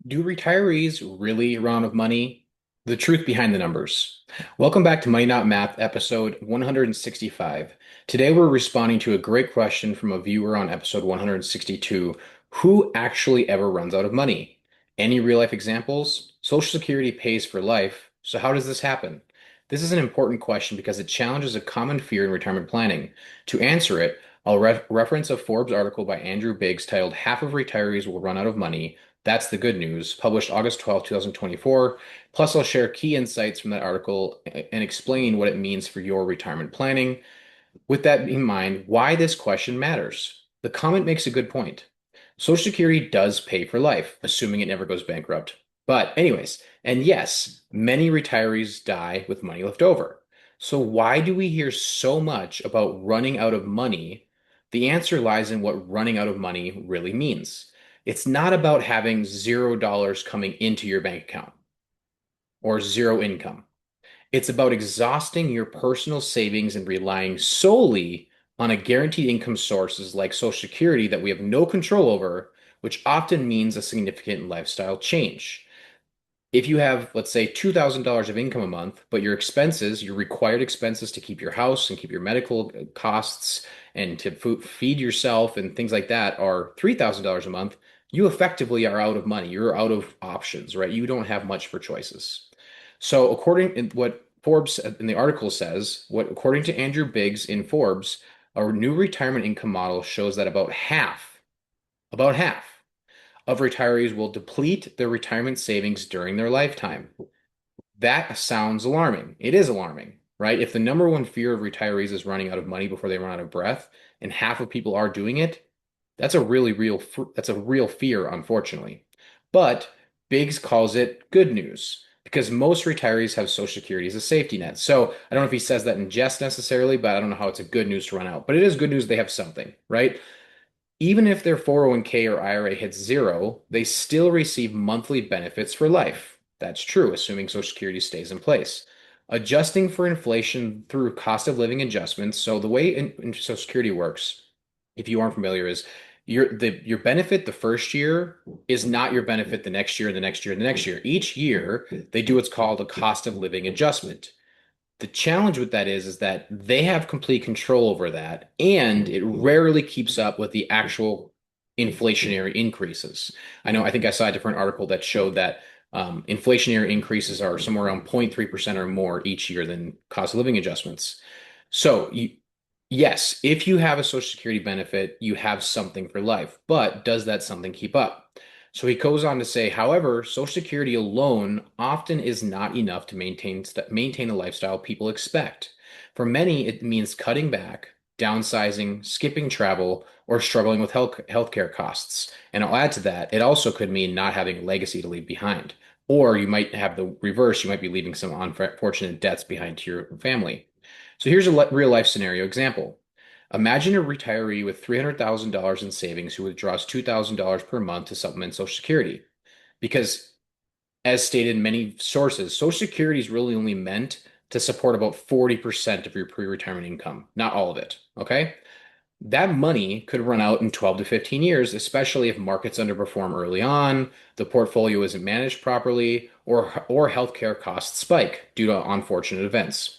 Do retirees really run out of money? The truth behind the numbers. Welcome back to Money Not Math, episode 165. Today we're responding to a great question from a viewer on episode 162. Who actually ever runs out of money? Any real life examples? Social Security pays for life, so how does this happen? This is an important question because it challenges a common fear in retirement planning. To answer it, I'll reference a Forbes article by Andrew Biggs titled Half of Retirees Will Run Out of Money. That's the good news, published August 12, 2024. Plus, I'll share key insights from that article and explain what it means for your retirement planning. With that in mind, why this question matters. The comment makes a good point. Social Security does pay for life, assuming it never goes bankrupt. But, anyways, and yes, many retirees die with money left over. So, why do we hear so much about running out of money? The answer lies in what running out of money really means. It's not about having $0 coming into your bank account or zero income. It's about exhausting your personal savings and relying solely on a guaranteed income sources like Social Security that we have no control over, which often means a significant lifestyle change. If you have, let's say, $2,000 of income a month, but your expenses, your required expenses to keep your house and keep your medical costs and to feed yourself and things like that are $3,000 a month, you effectively are out of money. You're out of options, right? You don't have much for choices. So, according to what Forbes in the article says, what according to Andrew Biggs in Forbes, our new retirement income model shows that about half of retirees will deplete their retirement savings during their lifetime. That sounds alarming. It is alarming, right? If the number one fear of retirees is running out of money before they run out of breath, and half of people are doing it, that's a real fear, unfortunately. But Biggs calls it good news because most retirees have Social Security as a safety net. So I don't know if he says that in jest necessarily, but I don't know how it's a good news to run out. But it is good news they have something, right? Even if their 401k or IRA hits zero, they still receive monthly benefits for life. That's true, assuming Social Security stays in place. Adjusting for inflation through cost of living adjustments. So the way in Social Security works, if you aren't familiar, is your benefit the first year is not your benefit the next year, the next year, the next year. Each year, they do what's called a cost of living adjustment. The challenge with that is that they have complete control over that, and it rarely keeps up with the actual inflationary increases. I think I saw a different article that showed that inflationary increases are somewhere around 0.3% or more each year than cost of living adjustments. So, yes, if you have a Social Security benefit, you have something for life, but does that something keep up? So he goes on to say, however, Social Security alone often is not enough to maintain the lifestyle people expect. For many, it means cutting back, downsizing, skipping travel, or struggling with healthcare costs. And I'll add to that, it also could mean not having a legacy to leave behind. Or you might have the reverse, you might be leaving some unfortunate debts behind to your family. So here's a real life scenario example. Imagine a retiree with $300,000 in savings who withdraws $2,000 per month to supplement Social Security. Because, as stated in many sources, Social Security is really only meant to support about 40% of your pre-retirement income, not all of it. Okay? That money could run out in 12 to 15 years, especially if markets underperform early on, the portfolio isn't managed properly, or healthcare costs spike due to unfortunate events.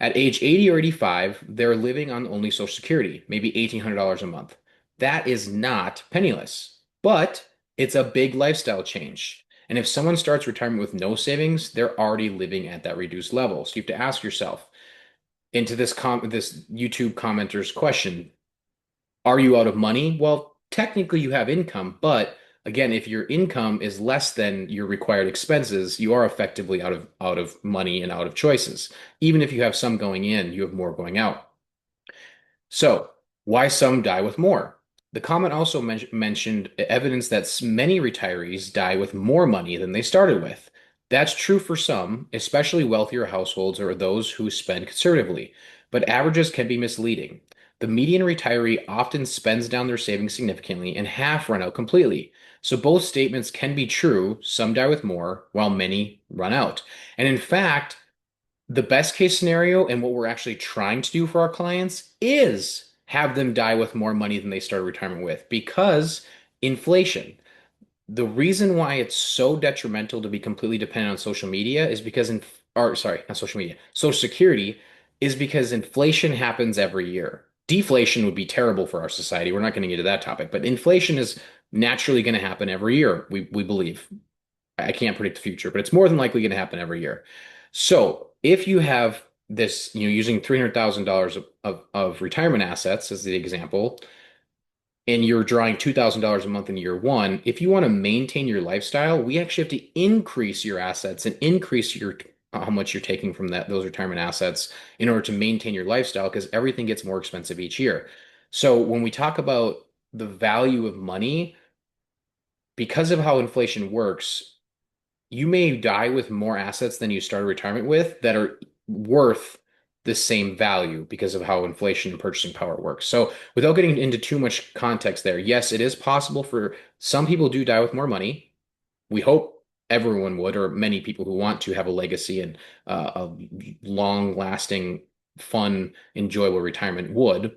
At age 80 or 85, they're living on only Social Security, maybe $1,800 a month. That is not penniless, but it's a big lifestyle change. And if someone starts retirement with no savings, they're already living at that reduced level. So you have to ask yourself, into this YouTube commenter's question, are you out of money? Well, technically you have income, but again, if your income is less than your required expenses, you are effectively out of money and out of choices. Even if you have some going in, you have more going out. So, why some die with more? The comment also mentioned evidence that many retirees die with more money than they started with. That's true for some, especially wealthier households or those who spend conservatively, but averages can be misleading. The median retiree often spends down their savings significantly and half run out completely. So both statements can be true. Some die with more, while many run out. And in fact, the best case scenario and what we're actually trying to do for our clients is have them die with more money than they started retirement with because inflation. The reason why it's so detrimental to be completely dependent on social media is because or sorry, not social media, Social Security is because inflation happens every year. Deflation would be terrible for our society. We're not going to get into that topic, but inflation is naturally going to happen every year, we believe. I can't predict the future, but it's more than likely going to happen every year. So if you have this, using $300,000 of retirement assets as the example, and you're drawing $2,000 a month in year one, if you want to maintain your lifestyle, we actually have to increase your assets and increase your how much you're taking from those retirement assets in order to maintain your lifestyle because everything gets more expensive each year. So when we talk about the value of money, because of how inflation works, you may die with more assets than you started retirement with that are worth the same value because of how inflation and purchasing power works. So, without getting into too much context there, yes, it is possible for some people do die with more money. We hope everyone would, or many people who want to have a legacy and a long-lasting, fun, enjoyable retirement would.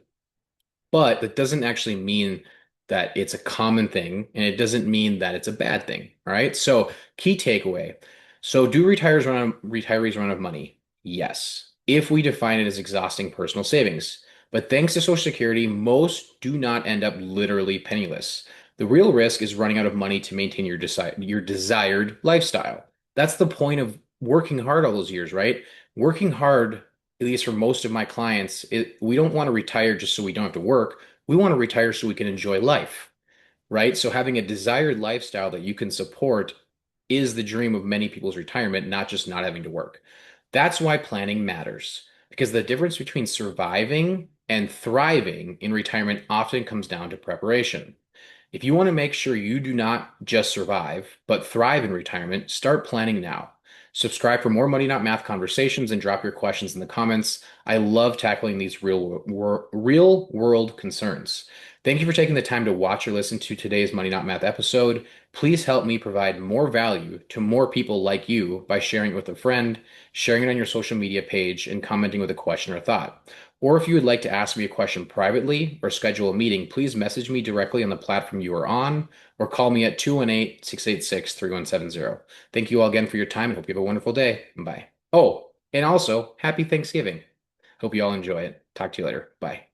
But that doesn't actually mean that it's a common thing, and it doesn't mean that it's a bad thing. All right. So, key takeaway. So, do retirees run out of money? Yes. If we define it as exhausting personal savings. But thanks to Social Security, most do not end up literally penniless. The real risk is running out of money to maintain your desired lifestyle. That's the point of working hard all those years, right? Working hard, at least for most of my clients, we don't want to retire just so we don't have to work. We want to retire so we can enjoy life, right? So having a desired lifestyle that you can support is the dream of many people's retirement, not just not having to work. That's why planning matters, because the difference between surviving and thriving in retirement often comes down to preparation. If you want to make sure you do not just survive, but thrive in retirement, start planning now. Subscribe for more Money Not Math conversations and drop your questions in the comments. I love tackling these real world concerns. Thank you for taking the time to watch or listen to today's Money Not Math episode. Please help me provide more value to more people like you by sharing it with a friend, sharing it on your social media page, and commenting with a question or thought. Or if you would like to ask me a question privately or schedule a meeting, please message me directly on the platform you are on or call me at 218-686-3170. Thank you all again for your time and hope you have a wonderful day. Bye. Oh, and also, happy Thanksgiving. Hope you all enjoy it. Talk to you later. Bye.